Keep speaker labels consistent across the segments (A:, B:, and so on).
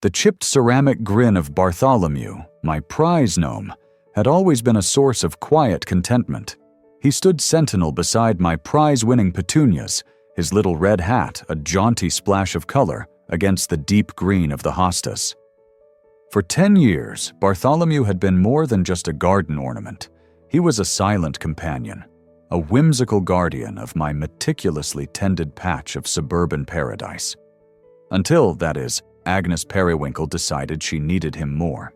A: The chipped ceramic grin of Bartholomew, my prize gnome, had always been a source of quiet contentment. He stood sentinel beside my prize-winning petunias, his little red hat a jaunty splash of color against the deep green of the hostas. For 10 years, Bartholomew had been more than just a garden ornament. He was a silent companion, a whimsical guardian of my meticulously tended patch of suburban paradise. Until, that is, Agnes Periwinkle decided she needed him more.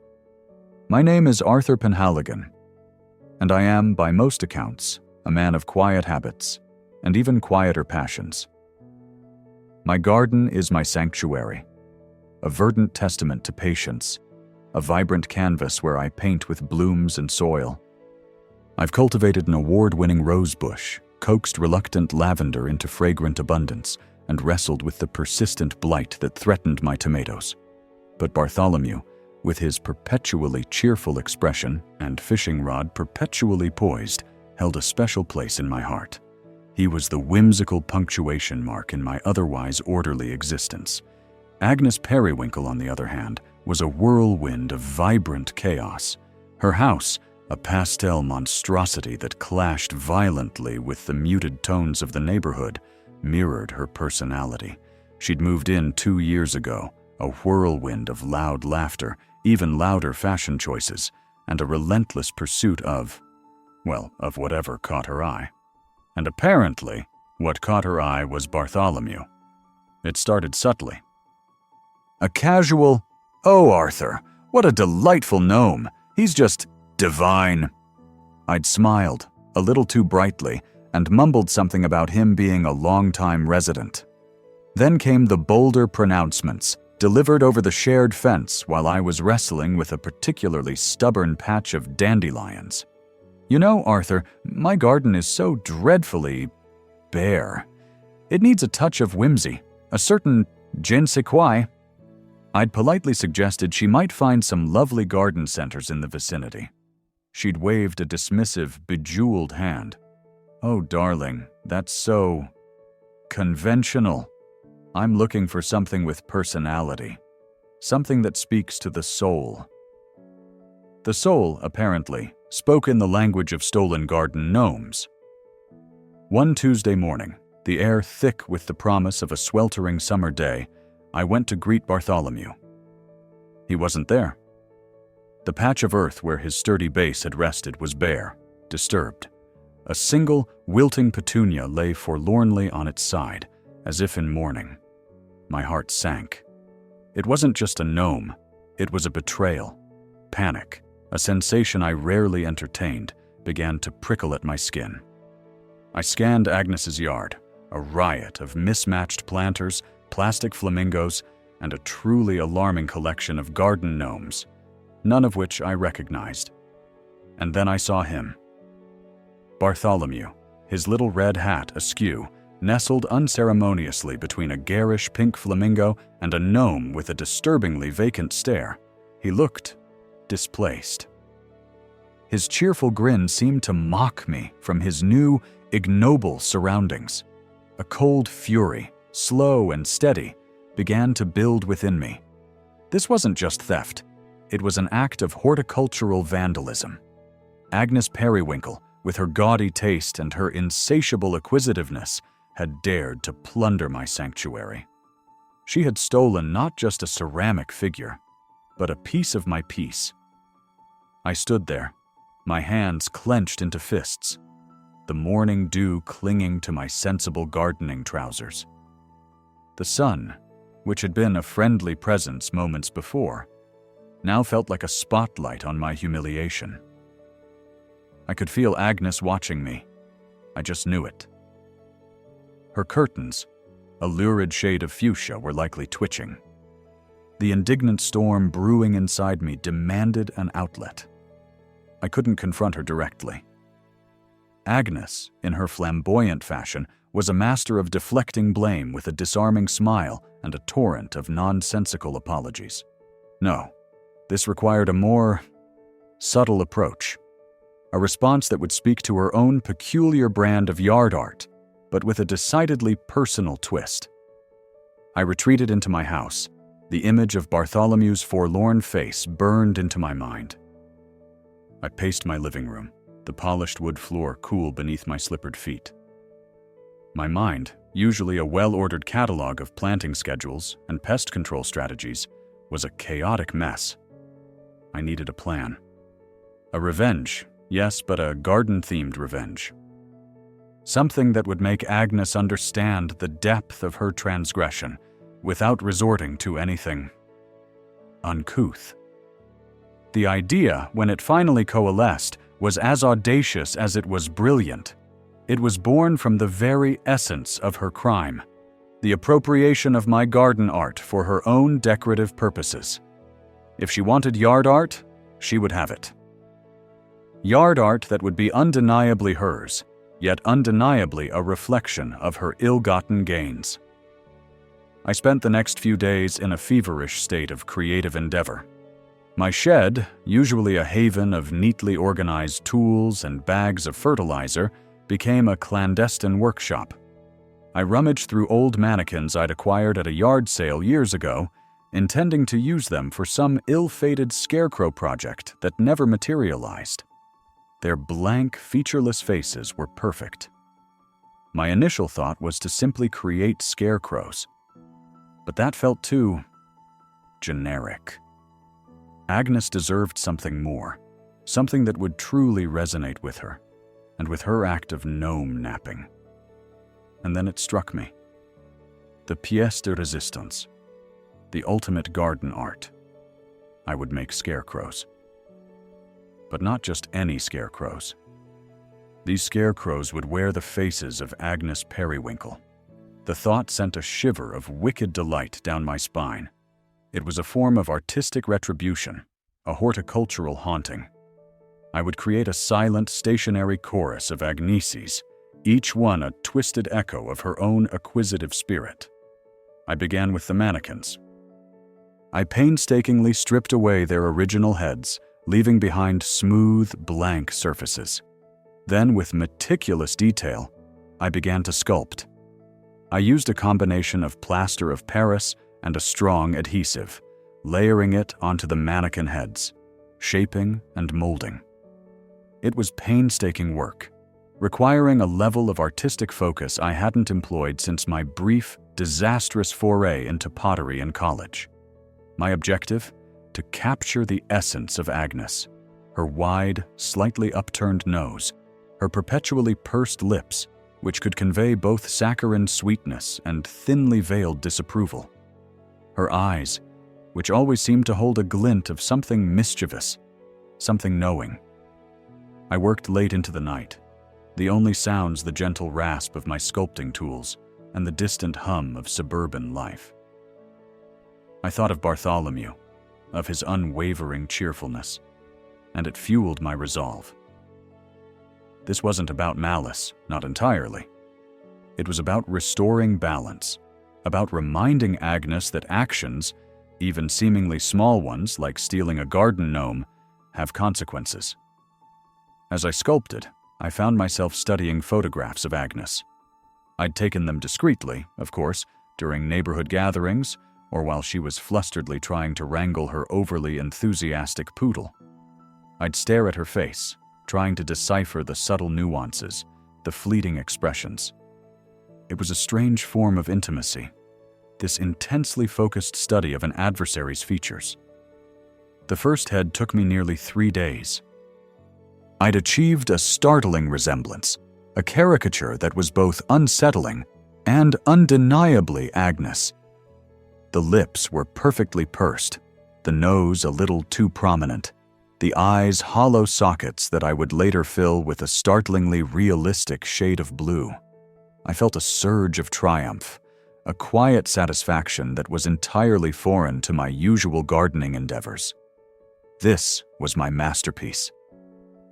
A: My name is Arthur Penhaligon, and I am, by most accounts, a man of quiet habits and even quieter passions. My garden is my sanctuary, a verdant testament to patience, a vibrant canvas where I paint with blooms and soil. I've cultivated an award-winning rose bush, coaxed reluctant lavender into fragrant abundance, and wrestled with the persistent blight that threatened my tomatoes. But Bartholomew, with his perpetually cheerful expression and fishing rod perpetually poised, held a special place in my heart. He was the whimsical punctuation mark in my otherwise orderly existence. Agnes Periwinkle, on the other hand, was a whirlwind of vibrant chaos. Her house, a pastel monstrosity that clashed violently with the muted tones of the neighborhood, mirrored her personality. She'd moved in 2 years ago, a whirlwind of loud laughter, even louder fashion choices, and a relentless pursuit of whatever caught her eye. And apparently, what caught her eye was Bartholomew. It started subtly. A casual, "Oh, Arthur, what a delightful gnome. He's just divine." I'd smiled, a little too brightly, and mumbled something about him being a long-time resident. Then came the bolder pronouncements, delivered over the shared fence while I was wrestling with a particularly stubborn patch of dandelions. "You know, Arthur, my garden is so dreadfully bare. It needs a touch of whimsy, a certain je ne sais quoi." I'd politely suggested she might find some lovely garden centers in the vicinity. She'd waved a dismissive, bejeweled hand. "Oh, darling, that's so conventional. I'm looking for something with personality, something that speaks to the soul." The soul, apparently, spoke in the language of stolen garden gnomes. One Tuesday morning, the air thick with the promise of a sweltering summer day, I went to greet Bartholomew. He wasn't there. The patch of earth where his sturdy base had rested was bare, disturbed. A single, wilting petunia lay forlornly on its side, as if in mourning. My heart sank. It wasn't just a gnome, it was a betrayal. Panic, a sensation I rarely entertained, began to prickle at my skin. I scanned Agnes's yard, a riot of mismatched planters, plastic flamingos, and a truly alarming collection of garden gnomes, none of which I recognized. And then I saw him. Bartholomew, his little red hat askew, nestled unceremoniously between a garish pink flamingo and a gnome with a disturbingly vacant stare. He looked displaced. His cheerful grin seemed to mock me from his new, ignoble surroundings. A cold fury, slow and steady, began to build within me. This wasn't just theft. It was an act of horticultural vandalism. Agnes Periwinkle, with her gaudy taste and her insatiable acquisitiveness, had dared to plunder my sanctuary. She had stolen not just a ceramic figure, but a piece of my peace. I stood there, my hands clenched into fists, the morning dew clinging to my sensible gardening trousers. The sun, which had been a friendly presence moments before, now felt like a spotlight on my humiliation. I could feel Agnes watching me. I just knew it. Her curtains, a lurid shade of fuchsia, were likely twitching. The indignant storm brewing inside me demanded an outlet. I couldn't confront her directly. Agnes, in her flamboyant fashion, was a master of deflecting blame with a disarming smile and a torrent of nonsensical apologies. No, this required a more subtle approach. A response that would speak to her own peculiar brand of yard art, but with a decidedly personal twist. I retreated into my house, The image of Bartholomew's forlorn face burned into my mind. I paced my living room, the polished wood floor cool beneath my slippered feet. My mind, usually a well-ordered catalog of planting schedules and pest control strategies, was a chaotic mess. I needed a plan. A revenge, yes, but a garden-themed revenge. Something that would make Agnes understand the depth of her transgression without resorting to anything uncouth. The idea, when it finally coalesced, was as audacious as it was brilliant. It was born from the very essence of her crime, the appropriation of my garden art for her own decorative purposes. If she wanted yard art, she would have it. Yard art that would be undeniably hers, yet undeniably a reflection of her ill-gotten gains. I spent the next few days in a feverish state of creative endeavor. My shed, usually a haven of neatly organized tools and bags of fertilizer, became a clandestine workshop. I rummaged through old mannequins I'd acquired at a yard sale years ago, intending to use them for some ill-fated scarecrow project that never materialized. Their blank, featureless faces were perfect. My initial thought was to simply create scarecrows, but that felt too generic. Agnes deserved something more, something that would truly resonate with her, and with her act of gnome napping. And then it struck me. The pièce de résistance, the ultimate garden art. I would make scarecrows. But not just any scarecrows. These scarecrows would wear the faces of Agnes Periwinkle. The thought sent a shiver of wicked delight down my spine. It was a form of artistic retribution, a horticultural haunting. I would create a silent, stationary chorus of Agneses, each one a twisted echo of her own acquisitive spirit. I began with the mannequins. I painstakingly stripped away their original heads, leaving behind smooth, blank surfaces. Then, with meticulous detail, I began to sculpt. I used a combination of plaster of Paris and a strong adhesive, layering it onto the mannequin heads, shaping and molding. It was painstaking work, requiring a level of artistic focus I hadn't employed since my brief, disastrous foray into pottery in college. My objective? To capture the essence of Agnes, her wide, slightly upturned nose, her perpetually pursed lips, which could convey both saccharine sweetness and thinly veiled disapproval. Her eyes, which always seemed to hold a glint of something mischievous, something knowing. I worked late into the night, the only sounds the gentle rasp of my sculpting tools and the distant hum of suburban life. I thought of Bartholomew, of his unwavering cheerfulness, and it fueled my resolve. This wasn't about malice, not entirely. It was about restoring balance, about reminding Agnes that actions, even seemingly small ones like stealing a garden gnome, have consequences. As I sculpted, I found myself studying photographs of Agnes. I'd taken them discreetly, of course, during neighborhood gatherings, or while she was flusteredly trying to wrangle her overly enthusiastic poodle. I'd stare at her face, trying to decipher the subtle nuances, the fleeting expressions. It was a strange form of intimacy, this intensely focused study of an adversary's features. The first head took me nearly 3 days. I'd achieved a startling resemblance, a caricature that was both unsettling and undeniably Agnes. The lips were perfectly pursed, the nose a little too prominent, the eyes hollow sockets that I would later fill with a startlingly realistic shade of blue. I felt a surge of triumph, a quiet satisfaction that was entirely foreign to my usual gardening endeavors. This was my masterpiece.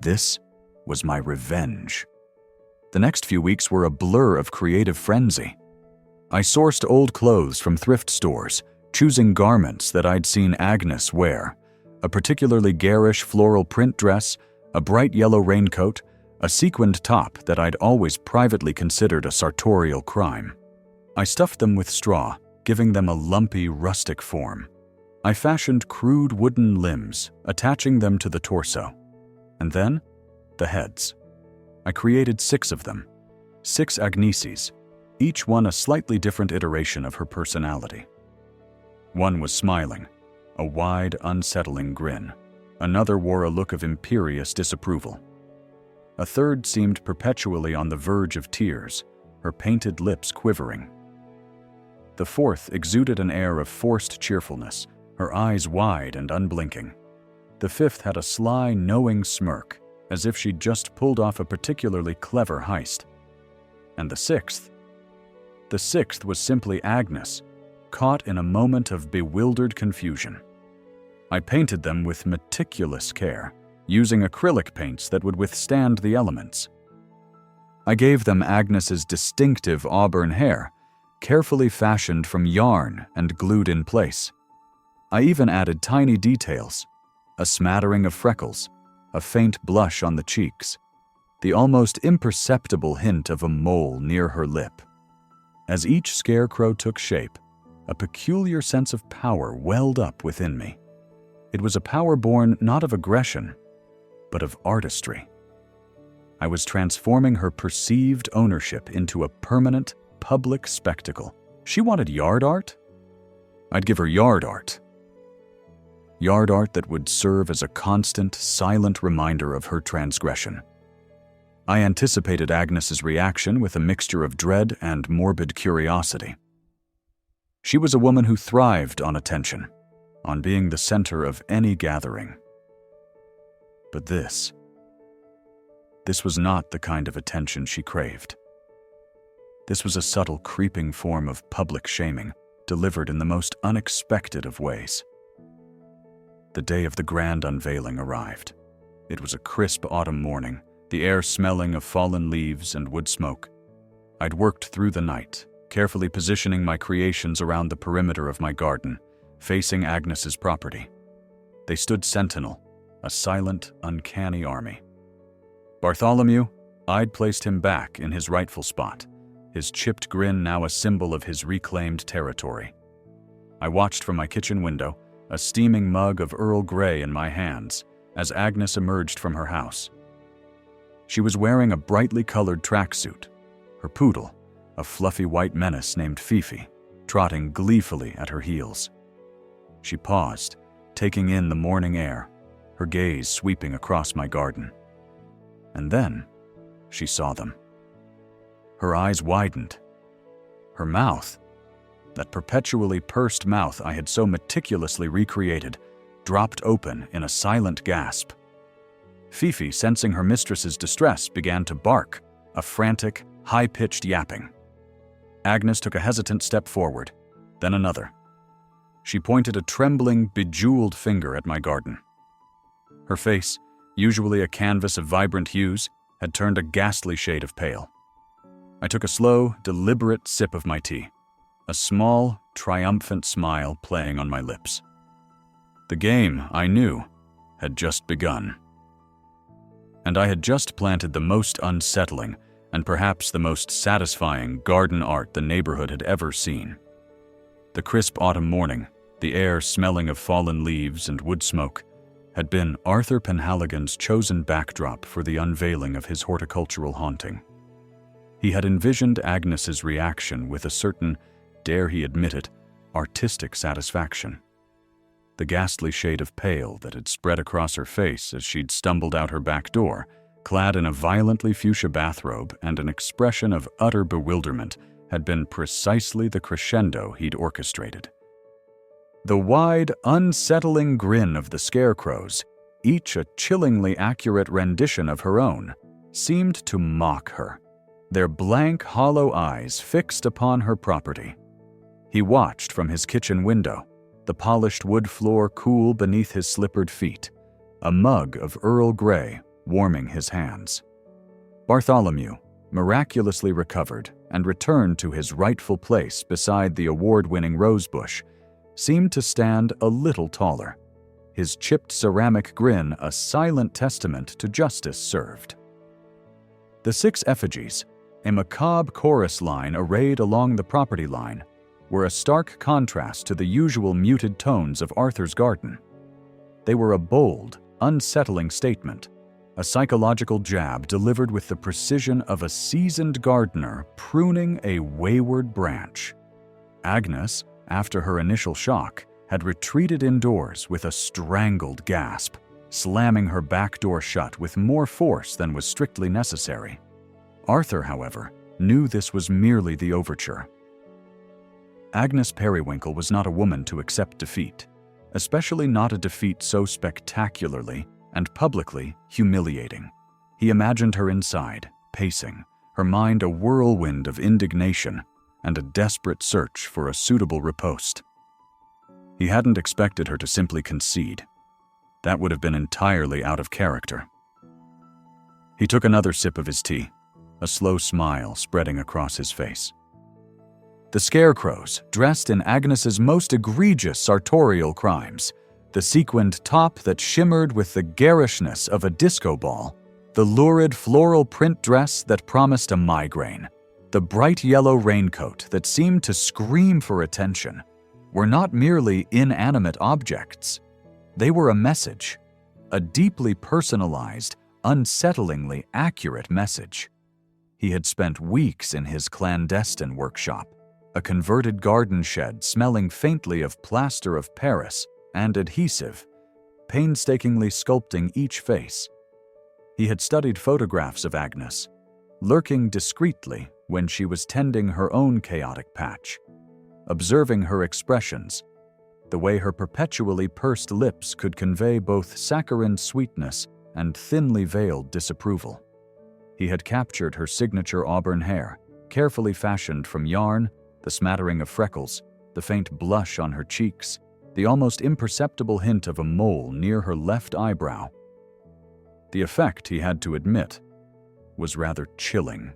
A: This was my revenge. The next few weeks were a blur of creative frenzy. I sourced old clothes from thrift stores, choosing garments that I'd seen Agnes wear, a particularly garish floral print dress, a bright yellow raincoat, a sequined top that I'd always privately considered a sartorial crime. I stuffed them with straw, giving them a lumpy, rustic form. I fashioned crude wooden limbs, attaching them to the torso. And then, the heads. I created 6 of them, 6 Agneses, each one a slightly different iteration of her personality. One was smiling, a wide, unsettling grin. Another wore a look of imperious disapproval. A third seemed perpetually on the verge of tears, her painted lips quivering. The fourth exuded an air of forced cheerfulness, her eyes wide and unblinking. The fifth had a sly, knowing smirk, as if she'd just pulled off a particularly clever heist. And the sixth was simply Agnes, caught in a moment of bewildered confusion. I painted them with meticulous care, using acrylic paints that would withstand the elements. I gave them Agnes's distinctive auburn hair, carefully fashioned from yarn and glued in place. I even added tiny details, a smattering of freckles, a faint blush on the cheeks, the almost imperceptible hint of a mole near her lip. As each scarecrow took shape, a peculiar sense of power welled up within me. It was a power born not of aggression, but of artistry. I was transforming her perceived ownership into a permanent, public spectacle. She wanted yard art? I'd give her yard art. Yard art that would serve as a constant, silent reminder of her transgression. I anticipated Agnes's reaction with a mixture of dread and morbid curiosity. She was a woman who thrived on attention, on being the center of any gathering. But this was not the kind of attention she craved. This was a subtle, creeping form of public shaming, delivered in the most unexpected of ways. The day of the grand unveiling arrived. It was a crisp autumn morning, the air smelling of fallen leaves and wood smoke. I'd worked through the night, carefully positioning my creations around the perimeter of my garden, facing Agnes's property. They stood sentinel, a silent, uncanny army. Bartholomew, I'd placed him back in his rightful spot, his chipped grin now a symbol of his reclaimed territory. I watched from my kitchen window, a steaming mug of Earl Grey in my hands, as Agnes emerged from her house. She was wearing a brightly colored tracksuit. Her poodle, a fluffy white menace named Fifi, trotting gleefully at her heels. She paused, taking in the morning air, her gaze sweeping across my garden. And then, she saw them. Her eyes widened. Her mouth, that perpetually pursed mouth I had so meticulously recreated, dropped open in a silent gasp. Fifi, sensing her mistress's distress, began to bark, a frantic, high-pitched yapping. Agnes took a hesitant step forward, then another. She pointed a trembling, bejeweled finger at my garden. Her face, usually a canvas of vibrant hues, had turned a ghastly shade of pale. I took a slow, deliberate sip of my tea, a small, triumphant smile playing on my lips. The game, I knew, had just begun. And I had just planted the most unsettling and perhaps the most satisfying garden art the neighborhood had ever seen. The crisp autumn morning, the air smelling of fallen leaves and wood smoke, had been Arthur Penhaligon's chosen backdrop for the unveiling of his horticultural haunting. He had envisioned Agnes's reaction with a certain, dare he admit it, artistic satisfaction. The ghastly shade of pale that had spread across her face as she'd stumbled out her back door, clad in a violently fuchsia bathrobe and an expression of utter bewilderment, had been precisely the crescendo he'd orchestrated. The wide, unsettling grin of the Scarecrows, each a chillingly accurate rendition of her own, seemed to mock her, their blank, hollow eyes fixed upon her property. He watched from his kitchen window, the polished wood floor cool beneath his slippered feet, a mug of Earl Grey warming his hands. Bartholomew, miraculously recovered and returned to his rightful place beside the award-winning rosebush, seemed to stand a little taller, his chipped ceramic grin a silent testament to justice served. The 6 effigies, a macabre chorus line arrayed along the property line, were a stark contrast to the usual muted tones of Arthur's garden. They were a bold, unsettling statement, a psychological jab delivered with the precision of a seasoned gardener pruning a wayward branch. Agnes, after her initial shock, had retreated indoors with a strangled gasp, slamming her back door shut with more force than was strictly necessary. Arthur, however, knew this was merely the overture. Agnes Periwinkle was not a woman to accept defeat, especially not a defeat so spectacularly and publicly humiliating. He imagined her inside, pacing, her mind a whirlwind of indignation and a desperate search for a suitable riposte. He hadn't expected her to simply concede. That would have been entirely out of character. He took another sip of his tea, a slow smile spreading across his face. The Scarecrows, dressed in Agnes's most egregious sartorial crimes, the sequined top that shimmered with the garishness of a disco ball, the lurid floral print dress that promised a migraine, the bright yellow raincoat that seemed to scream for attention, were not merely inanimate objects. They were a message, a deeply personalized, unsettlingly accurate message. He had spent weeks in his clandestine workshop, a converted garden shed smelling faintly of plaster of Paris and adhesive, painstakingly sculpting each face. He had studied photographs of Agnes, lurking discreetly when she was tending her own chaotic patch, observing her expressions, the way her perpetually pursed lips could convey both saccharine sweetness and thinly veiled disapproval. He had captured her signature auburn hair, carefully fashioned from yarn, the smattering of freckles, the faint blush on her cheeks, the almost imperceptible hint of a mole near her left eyebrow. The effect, he had to admit, was rather chilling.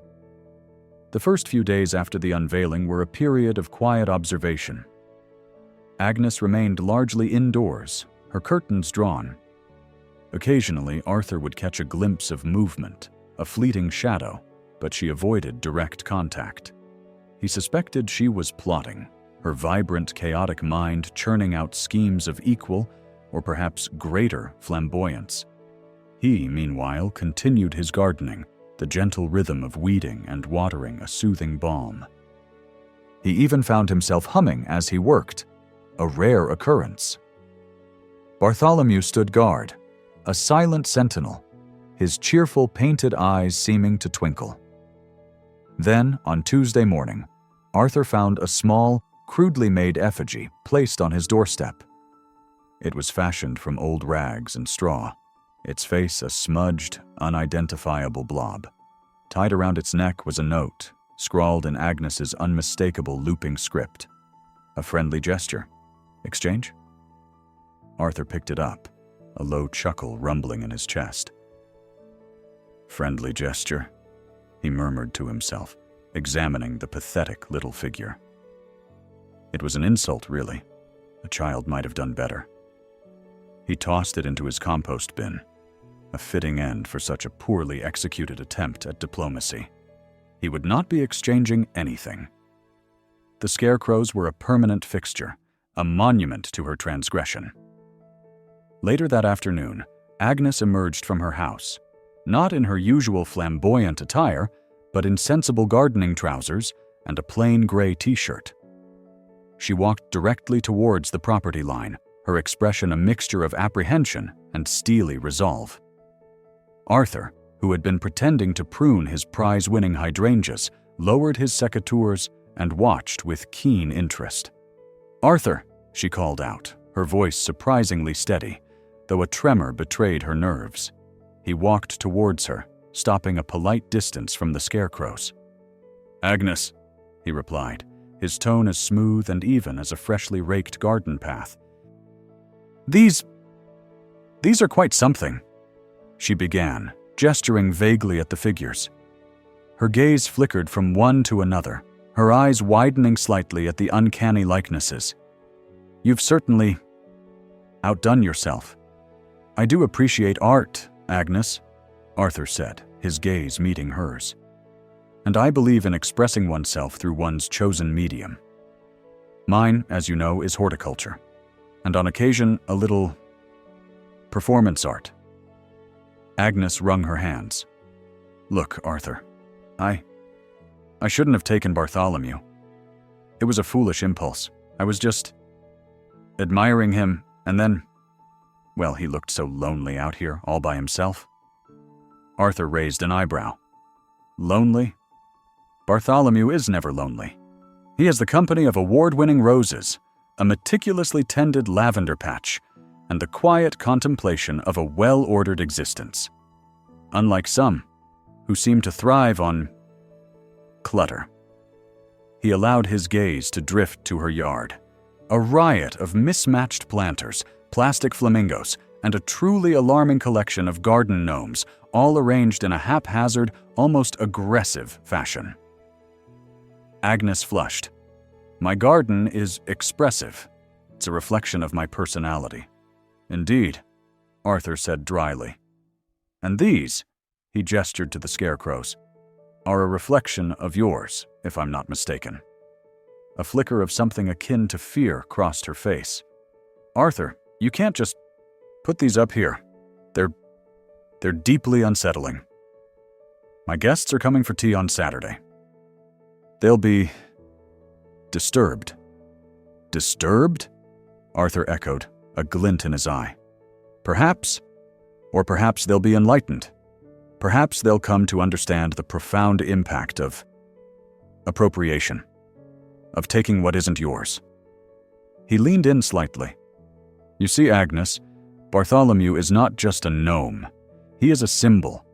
A: The first few days after the unveiling were a period of quiet observation. Agnes remained largely indoors, her curtains drawn. Occasionally, Arthur would catch a glimpse of movement, a fleeting shadow, but she avoided direct contact. He suspected she was plotting, her vibrant, chaotic mind churning out schemes of equal, or perhaps greater, flamboyance. He, meanwhile, continued his gardening, the gentle rhythm of weeding and watering a soothing balm. He even found himself humming as he worked, a rare occurrence. Bartholomew stood guard, a silent sentinel, his cheerful painted eyes seeming to twinkle. Then, on Tuesday morning, Arthur found a small, crudely made effigy placed on his doorstep. It was fashioned from old rags and straw, its face a smudged, unidentifiable blob. Tied around its neck was a note, scrawled in Agnes's unmistakable looping script. A friendly gesture. Exchange? Arthur picked it up, a low chuckle rumbling in his chest. Friendly gesture, he murmured to himself, examining the pathetic little figure. It was an insult, really. A child might have done better. He tossed it into his compost bin, a fitting end for such a poorly executed attempt at diplomacy. He would not be exchanging anything. The Scarecrows were a permanent fixture, a monument to her transgression. Later that afternoon, Agnes emerged from her house, not in her usual flamboyant attire, but in sensible gardening trousers and a plain gray t-shirt. She walked directly towards the property line, her expression a mixture of apprehension and steely resolve. Arthur, who had been pretending to prune his prize-winning hydrangeas, lowered his secateurs and watched with keen interest. "Arthur," she called out, her voice surprisingly steady, though a tremor betrayed her nerves. He walked towards her, stopping a polite distance from the Scarecrows. "Agnes," he replied, his tone as smooth and even as a freshly raked garden path. These are quite something," she began, gesturing vaguely at the figures. Her gaze flickered from one to another, her eyes widening slightly at the uncanny likenesses. "You've certainly outdone yourself." "I do appreciate art, Agnes," Arthur said, his gaze meeting hers. "And I believe in expressing oneself through one's chosen medium." Mine, as you know, is horticulture, and on occasion a little performance art. Agnes wrung her hands. Look, Arthur, I shouldn't have taken Bartholomew. It was a foolish impulse. I was just admiring him, and then, well, he looked so lonely out here, all by himself. Arthur raised an eyebrow. Lonely? Bartholomew is never lonely. He has the company of award-winning roses, a meticulously tended lavender patch, and the quiet contemplation of a well-ordered existence. Unlike some, who seem to thrive on clutter. He allowed his gaze to drift to her yard. A riot of mismatched planters, plastic flamingos, and a truly alarming collection of garden gnomes, all arranged in a haphazard, almost aggressive fashion. Agnes flushed. My garden is expressive. It's a reflection of my personality. Indeed, Arthur said dryly. And these, he gestured to the scarecrows, are a reflection of yours, if I'm not mistaken. A flicker of something akin to fear crossed her face. Arthur, you can't just put these up here. They're deeply unsettling. My guests are coming for tea on Saturday. They'll be disturbed. Disturbed? Arthur echoed, a glint in his eye. Perhaps, or perhaps they'll be enlightened. Perhaps they'll come to understand the profound impact of appropriation, of taking what isn't yours. He leaned in slightly. You see, Agnes, Bartholomew is not just a gnome. He is a symbol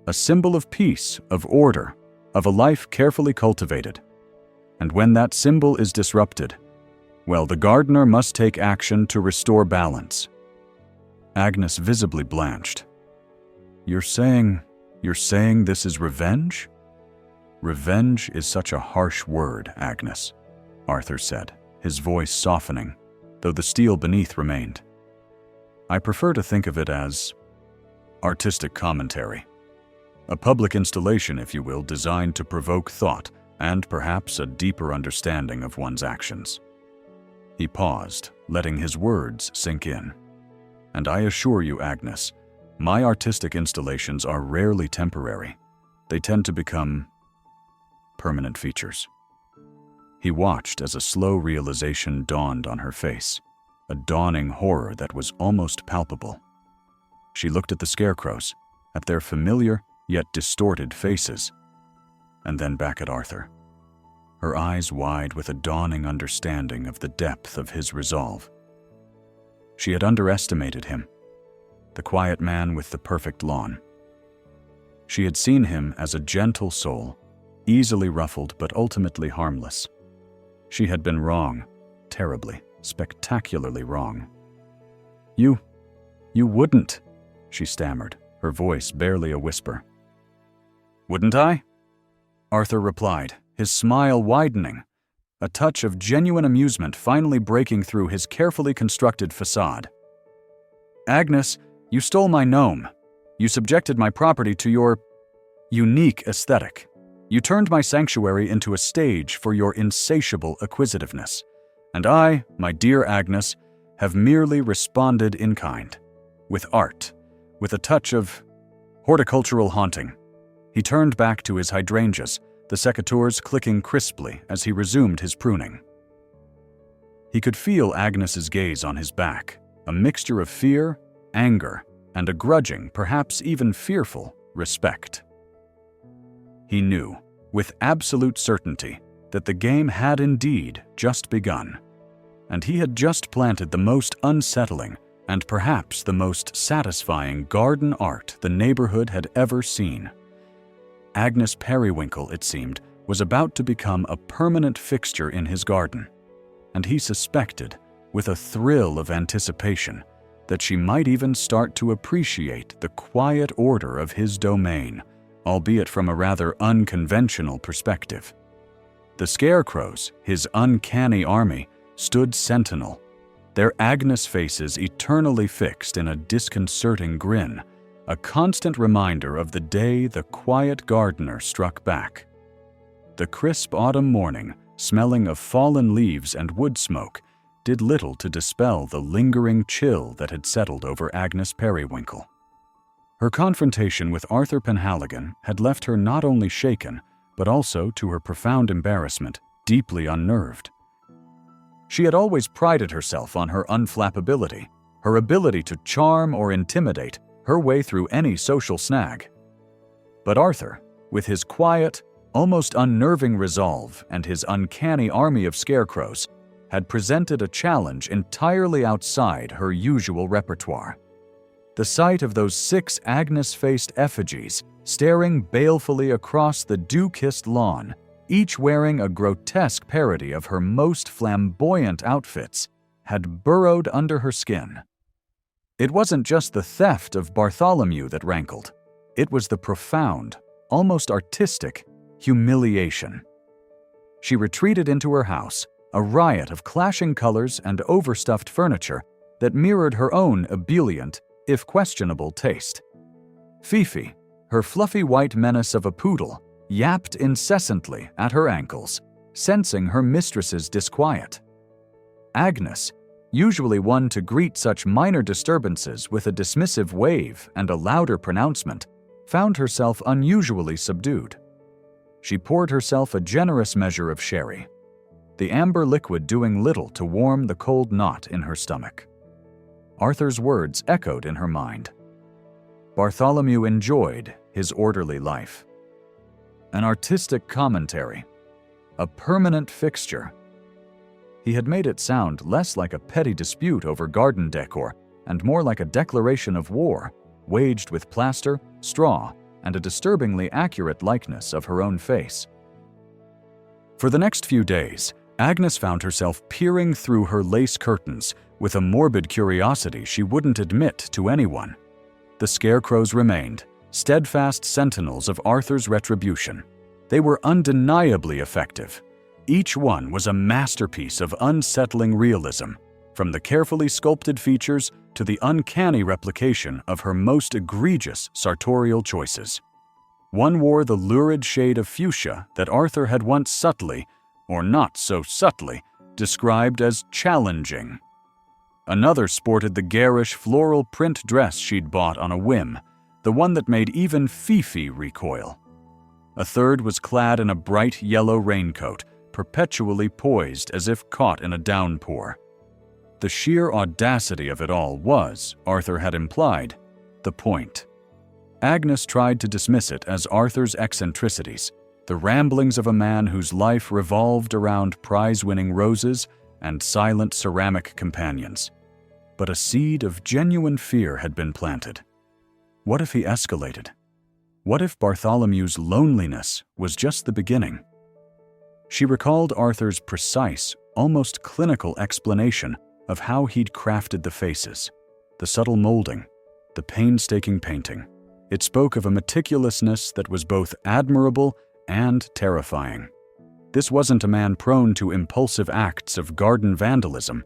A: of peace, of order, of a life carefully cultivated. And when that symbol is disrupted, well, the gardener must take action to restore balance. Agnes visibly blanched. You're saying this is revenge? Revenge is such a harsh word, Agnes, Arthur said, his voice softening, though the steel beneath remained. I prefer to think of it as artistic commentary. A public installation, if you will, designed to provoke thought and perhaps a deeper understanding of one's actions. He paused, letting his words sink in. And I assure you, Agnes, my artistic installations are rarely temporary. They tend to become permanent features. He watched as a slow realization dawned on her face, a dawning horror that was almost palpable. She looked at the scarecrows, at their familiar yet distorted faces, and then back at Arthur, her eyes wide with a dawning understanding of the depth of his resolve. She had underestimated him, the quiet man with the perfect lawn. She had seen him as a gentle soul, easily ruffled but ultimately harmless. She had been wrong, terribly, spectacularly wrong. You wouldn't, she stammered, her voice barely a whisper. Wouldn't I? Arthur replied, his smile widening, a touch of genuine amusement finally breaking through his carefully constructed facade. Agnes, you stole my gnome. You subjected my property to your unique aesthetic. You turned my sanctuary into a stage for your insatiable acquisitiveness. And I, my dear Agnes, have merely responded in kind, with art, with a touch of horticultural haunting. He turned back to his hydrangeas, the secateurs clicking crisply as he resumed his pruning. He could feel Agnes's gaze on his back, a mixture of fear, anger, and a grudging, perhaps even fearful, respect. He knew, with absolute certainty, that the game had indeed just begun, and he had just planted the most unsettling and perhaps the most satisfying garden art the neighborhood had ever seen. Agnes Periwinkle, it seemed, was about to become a permanent fixture in his garden, and he suspected, with a thrill of anticipation, that she might even start to appreciate the quiet order of his domain, albeit from a rather unconventional perspective. The scarecrows, his uncanny army, stood sentinel, their Agnes faces eternally fixed in a disconcerting grin, a constant reminder of the day the quiet gardener struck back. The crisp autumn morning smelling of fallen leaves and wood smoke, did little to dispel the lingering chill that had settled over Agnes Periwinkle. Her confrontation with Arthur Penhaligon had left her not only shaken, but also, to her profound embarrassment, deeply unnerved. She had always prided herself on her unflappability, her ability to charm or intimidate her way through any social snag. But Arthur, with his quiet, almost unnerving resolve and his uncanny army of scarecrows, had presented a challenge entirely outside her usual repertoire. The sight of those 6 Agnes-faced effigies staring balefully across the dew-kissed lawn, each wearing a grotesque parody of her most flamboyant outfits, had burrowed under her skin. It wasn't just the theft of Bartholomew that rankled. It was the profound, almost artistic, humiliation. She retreated into her house, a riot of clashing colors and overstuffed furniture that mirrored her own ebullient, if questionable, taste. Fifi, her fluffy white menace of a poodle, yapped incessantly at her ankles, sensing her mistress's disquiet. Agnes, usually one to greet such minor disturbances with a dismissive wave and a louder pronouncement, found herself unusually subdued. She poured herself a generous measure of sherry, the amber liquid doing little to warm the cold knot in her stomach. Arthur's words echoed in her mind. Bartholomew enjoyed his orderly life. An artistic commentary, a permanent fixture. He had made it sound less like a petty dispute over garden decor and more like a declaration of war, waged with plaster, straw, and a disturbingly accurate likeness of her own face. For the next few days, Agnes found herself peering through her lace curtains with a morbid curiosity she wouldn't admit to anyone. The scarecrows remained, steadfast sentinels of Arthur's retribution. They were undeniably effective. Each one was a masterpiece of unsettling realism, from the carefully sculpted features to the uncanny replication of her most egregious sartorial choices. One wore the lurid shade of fuchsia that Arthur had once subtly, or not so subtly, described as challenging. Another sported the garish floral print dress she'd bought on a whim, the one that made even Fifi recoil. A third was clad in a bright yellow raincoat, perpetually poised as if caught in a downpour. The sheer audacity of it all was, Arthur had implied, the point. Agnes tried to dismiss it as Arthur's eccentricities, the ramblings of a man whose life revolved around prize-winning roses and silent ceramic companions. But a seed of genuine fear had been planted. What if he escalated? What if Bartholomew's loneliness was just the beginning? She recalled Arthur's precise, almost clinical explanation of how he'd crafted the faces, the subtle molding, the painstaking painting. It spoke of a meticulousness that was both admirable and terrifying. This wasn't a man prone to impulsive acts of garden vandalism.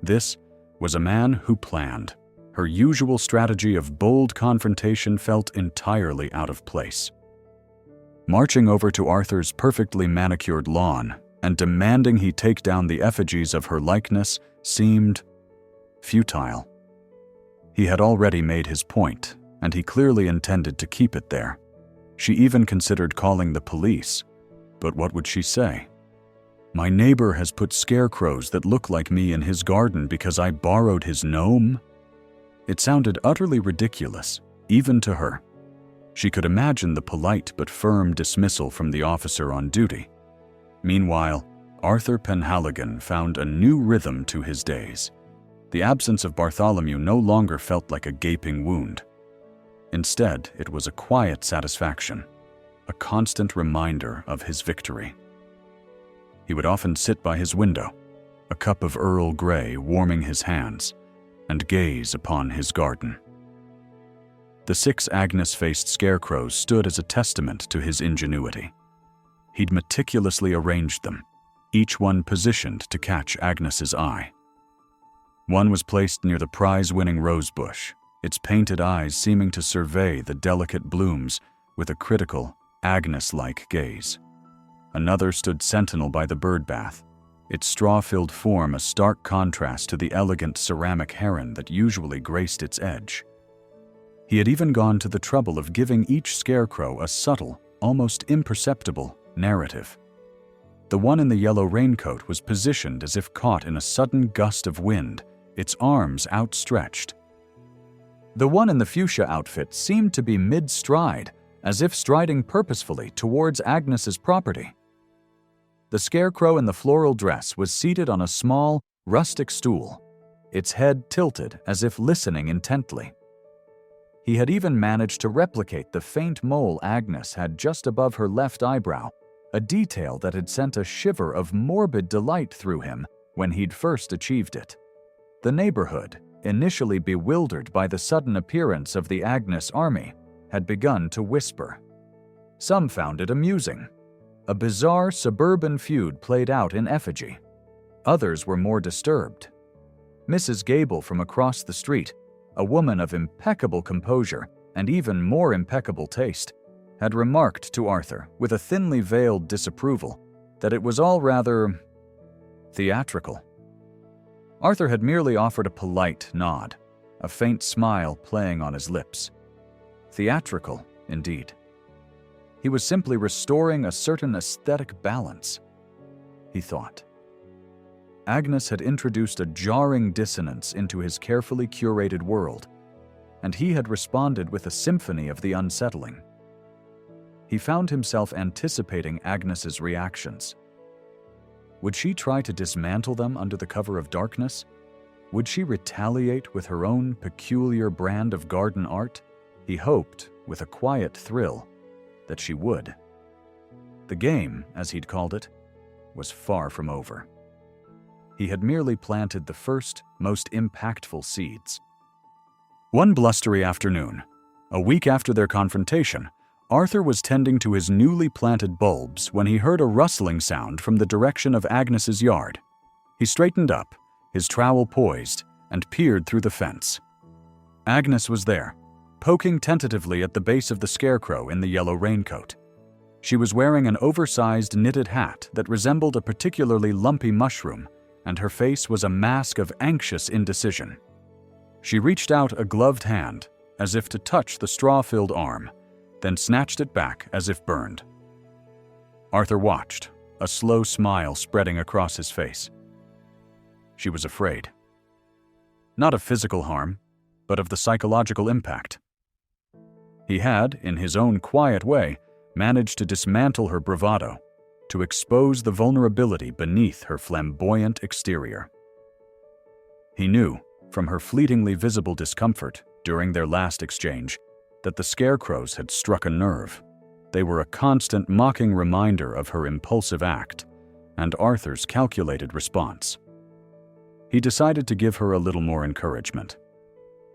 A: This was a man who planned. Her usual strategy of bold confrontation felt entirely out of place. Marching over to Arthur's perfectly manicured lawn and demanding he take down the effigies of her likeness seemed futile. He had already made his point, and he clearly intended to keep it there. She even considered calling the police, but what would she say? My neighbor has put scarecrows that look like me in his garden because I borrowed his gnome? It sounded utterly ridiculous, even to her. She could imagine the polite but firm dismissal from the officer on duty. Meanwhile, Arthur Penhaligon found a new rhythm to his days. The absence of Bartholomew no longer felt like a gaping wound. Instead, it was a quiet satisfaction, a constant reminder of his victory. He would often sit by his window, a cup of Earl Grey warming his hands, and gaze upon his garden. The 6 Agnes-faced scarecrows stood as a testament to his ingenuity. He'd meticulously arranged them, each one positioned to catch Agnes's eye. One was placed near the prize-winning rosebush, its painted eyes seeming to survey the delicate blooms with a critical, Agnes-like gaze. Another stood sentinel by the bird bath, its straw-filled form a stark contrast to the elegant ceramic heron that usually graced its edge. He had even gone to the trouble of giving each scarecrow a subtle, almost imperceptible narrative. The one in the yellow raincoat was positioned as if caught in a sudden gust of wind, its arms outstretched. The one in the fuchsia outfit seemed to be mid-stride, as if striding purposefully towards Agnes's property. The scarecrow in the floral dress was seated on a small, rustic stool, its head tilted as if listening intently. He had even managed to replicate the faint mole Agnes had just above her left eyebrow, a detail that had sent a shiver of morbid delight through him when he'd first achieved it. The neighborhood, initially bewildered by the sudden appearance of the Agnes army, had begun to whisper. Some found it amusing. A bizarre suburban feud played out in effigy. Others were more disturbed. Mrs. Gable from across the street, a woman of impeccable composure and even more impeccable taste, had remarked to Arthur with a thinly veiled disapproval that it was all rather theatrical. Arthur had merely offered a polite nod, a faint smile playing on his lips. Theatrical, indeed. He was simply restoring a certain aesthetic balance, he thought. Agnes had introduced a jarring dissonance into his carefully curated world, and he had responded with a symphony of the unsettling. He found himself anticipating Agnes's reactions. Would she try to dismantle them under the cover of darkness? Would she retaliate with her own peculiar brand of garden art? He hoped, with a quiet thrill, that she would. The game, as he'd called it, was far from over. He had merely planted the first, most impactful seeds. One blustery afternoon, a week after their confrontation, Arthur was tending to his newly planted bulbs when he heard a rustling sound from the direction of Agnes's yard. He straightened up, his trowel poised, and peered through the fence. Agnes was there, poking tentatively at the base of the scarecrow in the yellow raincoat. She was wearing an oversized knitted hat that resembled a particularly lumpy mushroom, and her face was a mask of anxious indecision. She reached out a gloved hand, as if to touch the straw-filled arm, then snatched it back as if burned. Arthur watched, a slow smile spreading across his face. She was afraid. Not of physical harm, but of the psychological impact. He had, in his own quiet way, managed to dismantle her bravado, to expose the vulnerability beneath her flamboyant exterior. He knew, from her fleetingly visible discomfort during their last exchange, that the scarecrows had struck a nerve. They were a constant mocking reminder of her impulsive act and Arthur's calculated response. He decided to give her a little more encouragement.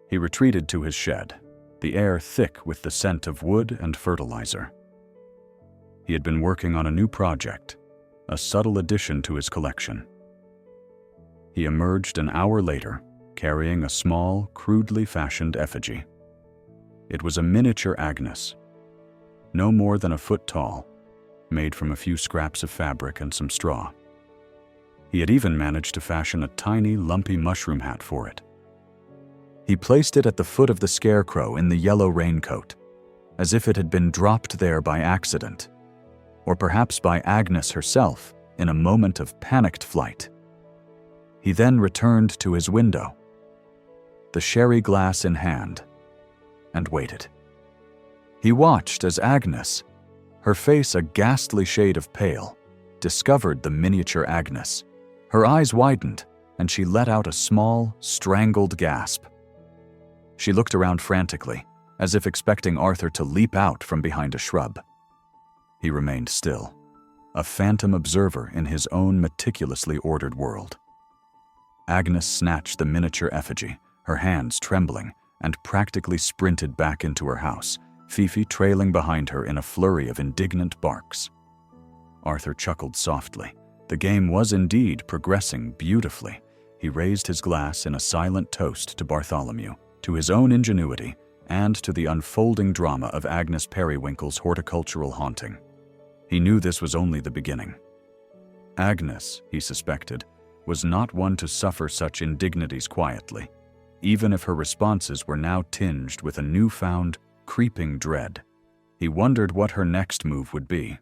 A: He retreated to his shed, the air thick with the scent of wood and fertilizer. He had been working on a new project, a subtle addition to his collection. He emerged an hour later, carrying a small, crudely fashioned effigy. It was a miniature Agnes, no more than a foot tall, made from a few scraps of fabric and some straw. He had even managed to fashion a tiny, lumpy mushroom hat for it. He placed it at the foot of the scarecrow in the yellow raincoat, as if it had been dropped there by accident, or perhaps by Agnes herself in a moment of panicked flight. He then returned to his window, the sherry glass in hand, and waited. He watched as Agnes, her face a ghastly shade of pale, discovered the miniature Agnes. Her eyes widened, and she let out a small, strangled gasp. She looked around frantically, as if expecting Arthur to leap out from behind a shrub. He remained still, a phantom observer in his own meticulously ordered world. Agnes snatched the miniature effigy, her hands trembling, and practically sprinted back into her house, Fifi trailing behind her in a flurry of indignant barks. Arthur chuckled softly. The game was indeed progressing beautifully. He raised his glass in a silent toast to Bartholomew, to his own ingenuity, and to the unfolding drama of Agnes Periwinkle's horticultural haunting. He knew this was only the beginning. Agnes, he suspected, was not one to suffer such indignities quietly, even if her responses were now tinged with a newfound, creeping dread. He wondered what her next move would be.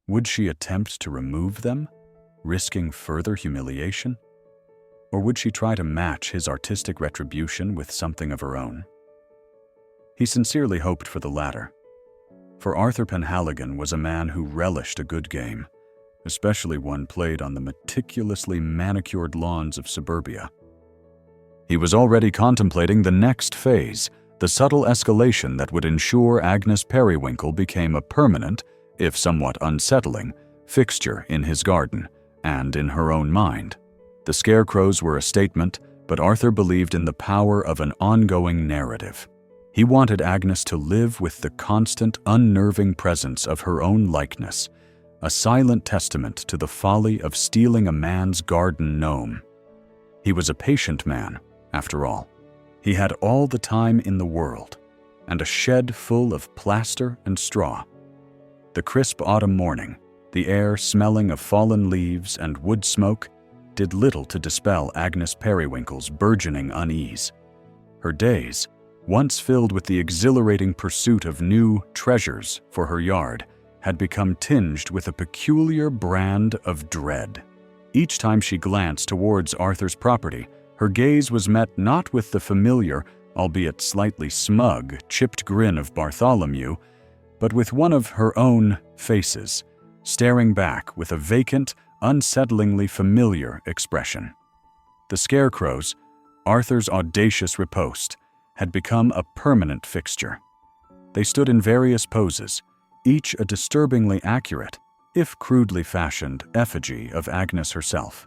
A: Would she attempt to remove them, risking further humiliation? Or would she try to match his artistic retribution with something of her own? He sincerely hoped for the latter. For Arthur Penhaligon was a man who relished a good game, especially one played on the meticulously manicured lawns of suburbia. He was already contemplating the next phase, the subtle escalation that would ensure Agnes Periwinkle became a permanent, if somewhat unsettling, fixture in his garden and in her own mind. The Scarecrows were a statement, but Arthur believed in the power of an ongoing narrative. He wanted Agnes to live with the constant, unnerving presence of her own likeness, a silent testament to the folly of stealing a man's garden gnome. He was a patient man, after all. He had all the time in the world, and a shed full of plaster and straw. The crisp autumn morning, the air smelling of fallen leaves and wood smoke, did little to dispel Agnes Periwinkle's burgeoning unease. Her days, once filled with the exhilarating pursuit of new treasures for her yard, had become tinged with a peculiar brand of dread. Each time she glanced towards Arthur's property, her gaze was met not with the familiar, albeit slightly smug, chipped grin of Bartholomew, but with one of her own faces, staring back with a vacant, unsettlingly familiar expression. The Scarecrows, Arthur's audacious riposte, had become a permanent fixture. They stood in various poses, each a disturbingly accurate, if crudely fashioned, effigy of Agnes herself.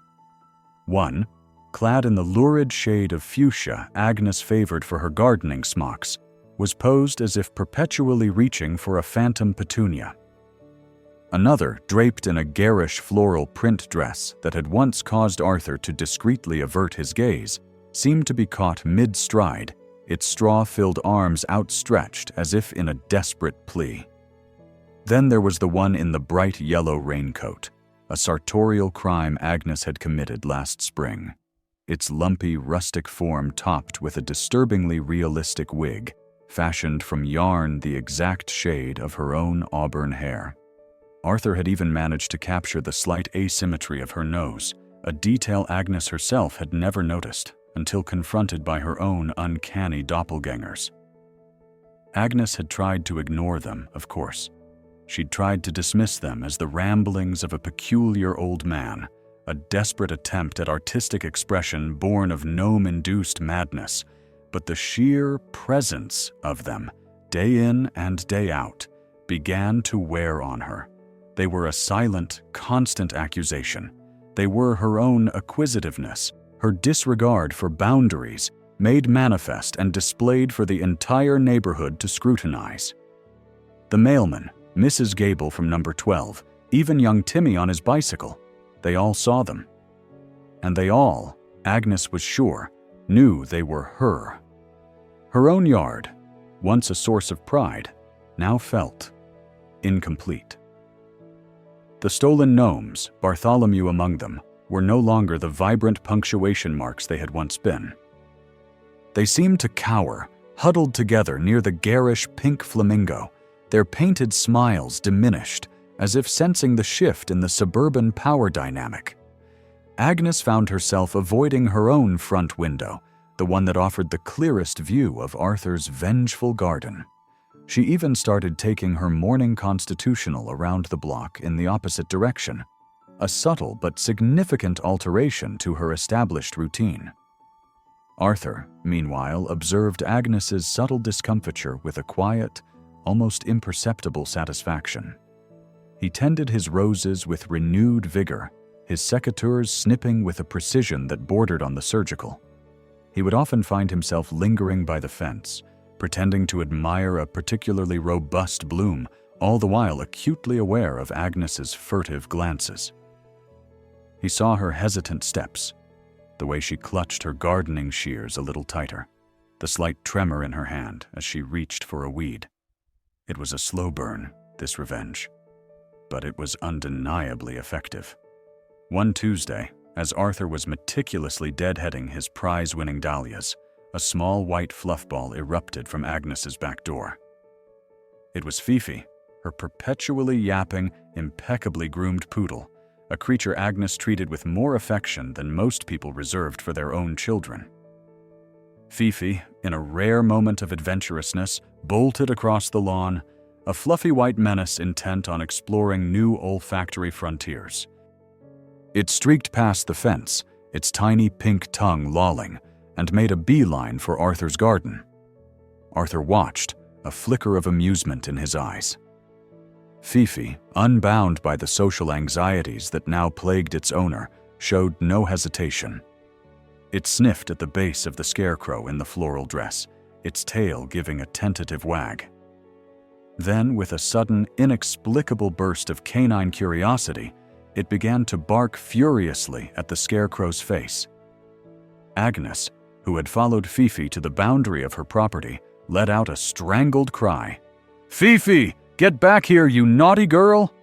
A: One, clad in the lurid shade of fuchsia Agnes favored for her gardening smocks, was posed as if perpetually reaching for a phantom petunia. Another, draped in a garish floral print dress that had once caused Arthur to discreetly avert his gaze, seemed to be caught mid-stride, its straw-filled arms outstretched as if in a desperate plea. Then there was the one in the bright yellow raincoat, a sartorial crime Agnes had committed last spring, its lumpy, rustic form topped with a disturbingly realistic wig, fashioned from yarn the exact shade of her own auburn hair. Arthur had even managed to capture the slight asymmetry of her nose, a detail Agnes herself had never noticed until confronted by her own uncanny doppelgangers. Agnes had tried to ignore them, of course. She'd tried to dismiss them as the ramblings of a peculiar old man, a desperate attempt at artistic expression born of gnome-induced madness, but the sheer presence of them, day in and day out, began to wear on her. They were a silent, constant accusation. They were her own acquisitiveness, her disregard for boundaries, made manifest and displayed for the entire neighborhood to scrutinize. The mailman, Mrs. Gable from number 12, even young Timmy on his bicycle, they all saw them. And they all, Agnes was sure, knew they were her. Her own yard, once a source of pride, now felt incomplete. The stolen gnomes, Bartholomew among them, were no longer the vibrant punctuation marks they had once been. They seemed to cower, huddled together near the garish pink flamingo, their painted smiles diminished, as if sensing the shift in the suburban power dynamic. Agnes found herself avoiding her own front window, the one that offered the clearest view of Arthur's vengeful garden. She even started taking her morning constitutional around the block in the opposite direction, a subtle but significant alteration to her established routine. Arthur, meanwhile, observed Agnes's subtle discomfiture with a quiet, almost imperceptible satisfaction. He tended his roses with renewed vigor, his secateurs snipping with a precision that bordered on the surgical. He would often find himself lingering by the fence, pretending to admire a particularly robust bloom, all the while acutely aware of Agnes's furtive glances. He saw her hesitant steps, the way she clutched her gardening shears a little tighter, the slight tremor in her hand as she reached for a weed. It was a slow burn, this revenge. but it was undeniably effective. One Tuesday, as Arthur was meticulously deadheading his prize-winning dahlias, a small white fluff ball erupted from Agnes's back door. It was Fifi, her perpetually yapping, impeccably groomed poodle, a creature Agnes treated with more affection than most people reserved for their own children. Fifi, in a rare moment of adventurousness, bolted across the lawn, a fluffy white menace intent on exploring new olfactory frontiers. It streaked past the fence, its tiny pink tongue lolling, and made a beeline for Arthur's garden. Arthur watched, a flicker of amusement in his eyes. Fifi, unbound by the social anxieties that now plagued its owner, showed no hesitation. It sniffed at the base of the scarecrow in the floral dress, its tail giving a tentative wag. Then, with a sudden, inexplicable burst of canine curiosity, it began to bark furiously at the scarecrow's face. Agnes, who had followed Fifi to the boundary of her property, let out a strangled cry. "Fifi, get back here, you naughty girl!"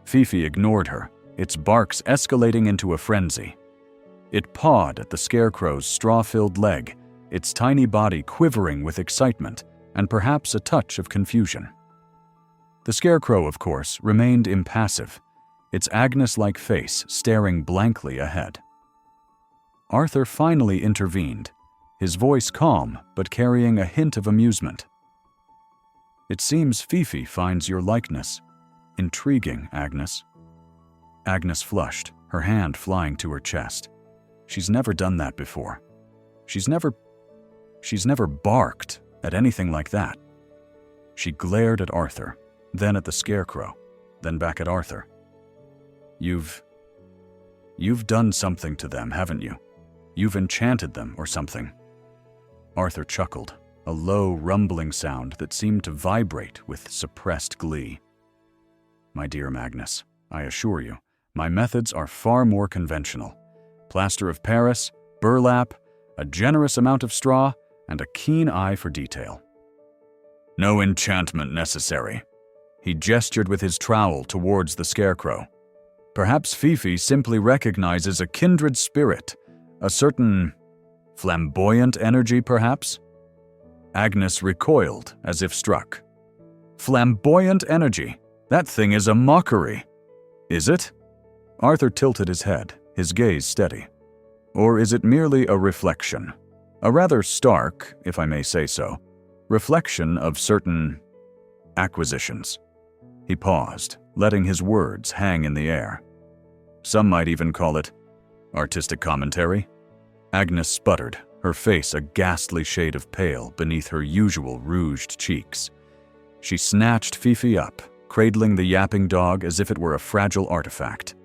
A: Fifi ignored her, its barks escalating into a frenzy. It pawed at the scarecrow's straw-filled leg, its tiny body quivering with excitement and perhaps a touch of confusion. The scarecrow, of course, remained impassive, its Agnes-like face staring blankly ahead. Arthur finally intervened, his voice calm but carrying a hint of amusement. "It seems Fifi finds your likeness intriguing, Agnes." Agnes flushed, her hand flying to her chest. She's never done that before. She's never barked at anything like that. She glared at Arthur, then at the scarecrow, then back at Arthur. You've done something to them, haven't you? You've enchanted them or something." Arthur chuckled, a low, rumbling sound that seemed to vibrate with suppressed glee. "My dear Magnus, I assure you, my methods are far more conventional. Plaster of Paris, burlap, a generous amount of straw, and a keen eye for detail." "No enchantment necessary." He gestured with his trowel towards the scarecrow. "Perhaps Fifi simply recognizes a kindred spirit, a certain flamboyant energy, perhaps?" Agnes recoiled as if struck. "Flamboyant energy? That thing is a mockery." "Is it?" Arthur tilted his head, his gaze steady. "Or is it merely a reflection? A rather stark, if I may say so, reflection of certain acquisitions." He paused, letting his words hang in the air. "Some might even call it artistic commentary." Agnes sputtered, her face a ghastly shade of pale beneath her usual rouged cheeks. She snatched Fifi up, cradling the yapping dog as if it were a fragile artifact.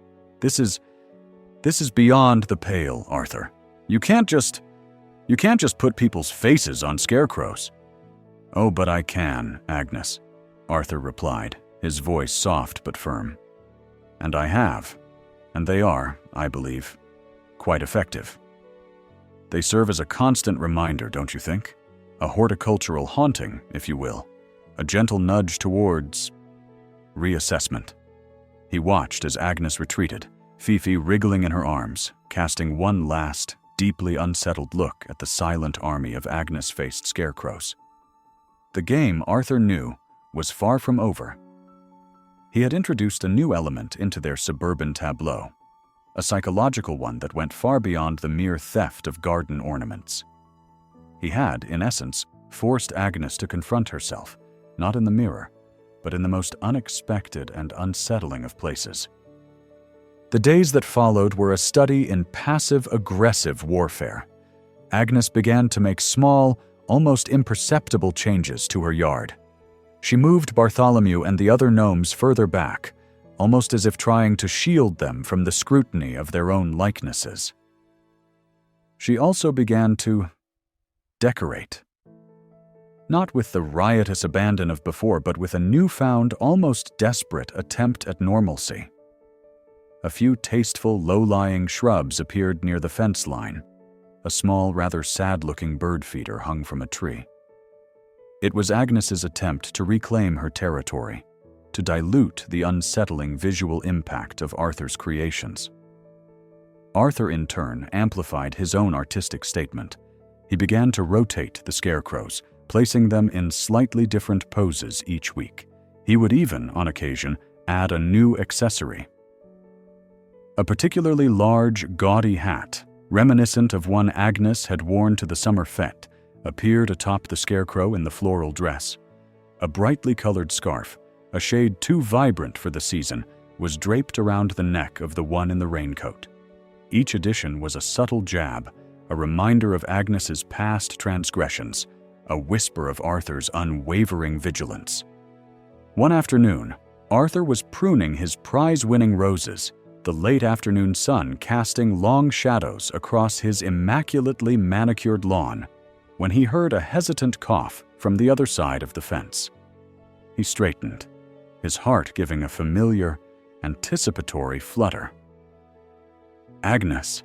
A: This is beyond the pale, Arthur. You can't just put people's faces on scarecrows." "Oh, but I can, Agnes," Arthur replied, his voice soft but firm. "And I have, and they are, I believe, quite effective. They serve as a constant reminder, don't you think? A horticultural haunting, if you will, a gentle nudge towards reassessment." He watched as Agnes retreated, Fifi wriggling in her arms, casting one last, deeply unsettled look at the silent army of Agnes-faced scarecrows. The game, Arthur knew, was far from over. He had introduced a new element into their suburban tableau, a psychological one that went far beyond the mere theft of garden ornaments. He had, in essence, forced Agnes to confront herself, not in the mirror, but in the most unexpected and unsettling of places. The days that followed were a study in passive-aggressive warfare. Agnes began to make small, almost imperceptible changes to her yard. She moved Bartholomew and the other gnomes further back, almost as if trying to shield them from the scrutiny of their own likenesses. She also began to decorate. Not with the riotous abandon of before, but with a newfound, almost desperate attempt at normalcy. A few tasteful, low-lying shrubs appeared near the fence line. A small, rather sad-looking bird feeder hung from a tree. It was Agnes's attempt to reclaim her territory, to dilute the unsettling visual impact of Arthur's creations. Arthur, in turn, amplified his own artistic statement. He began to rotate the scarecrows, placing them in slightly different poses each week. He would even, on occasion, add a new accessory. A particularly large, gaudy hat, reminiscent of one Agnes had worn to the summer fete, appeared atop the scarecrow in the floral dress. A brightly colored scarf, a shade too vibrant for the season, was draped around the neck of the one in the raincoat. Each addition was a subtle jab, a reminder of Agnes's past transgressions, a whisper of Arthur's unwavering vigilance. One afternoon, Arthur was pruning his prize-winning roses, the late afternoon sun casting long shadows across his immaculately manicured lawn, when he heard a hesitant cough from the other side of the fence. He straightened, his heart giving a familiar, anticipatory flutter. Agnes.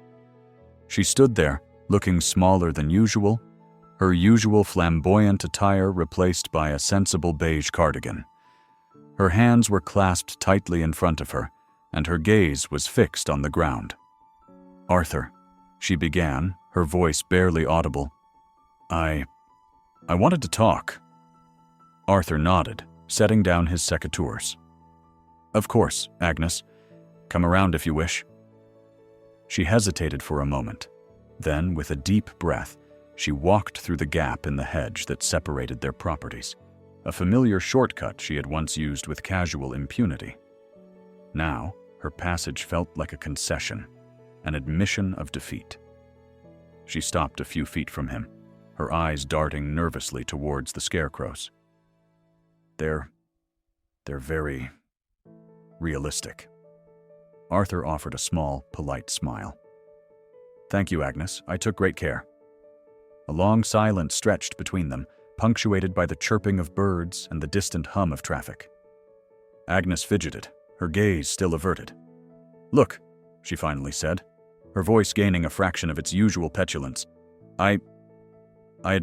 A: She stood there, looking smaller than usual, her usual flamboyant attire replaced by a sensible beige cardigan. Her hands were clasped tightly in front of her, and her gaze was fixed on the ground. Arthur, she began, her voice barely audible. I wanted to talk. Arthur nodded, setting down his secateurs. Of course, Agnes. Come around if you wish. She hesitated for a moment. Then, with a deep breath, she walked through the gap in the hedge that separated their properties, a familiar shortcut she had once used with casual impunity. Now, her passage felt like a concession, an admission of defeat. She stopped a few feet from him, her eyes darting nervously towards the scarecrows. They're very realistic. Arthur offered a small, polite smile. Thank you, Agnes. I took great care. A long silence stretched between them, punctuated by the chirping of birds and the distant hum of traffic. Agnes fidgeted, her gaze still averted. Look, she finally said, her voice gaining a fraction of its usual petulance.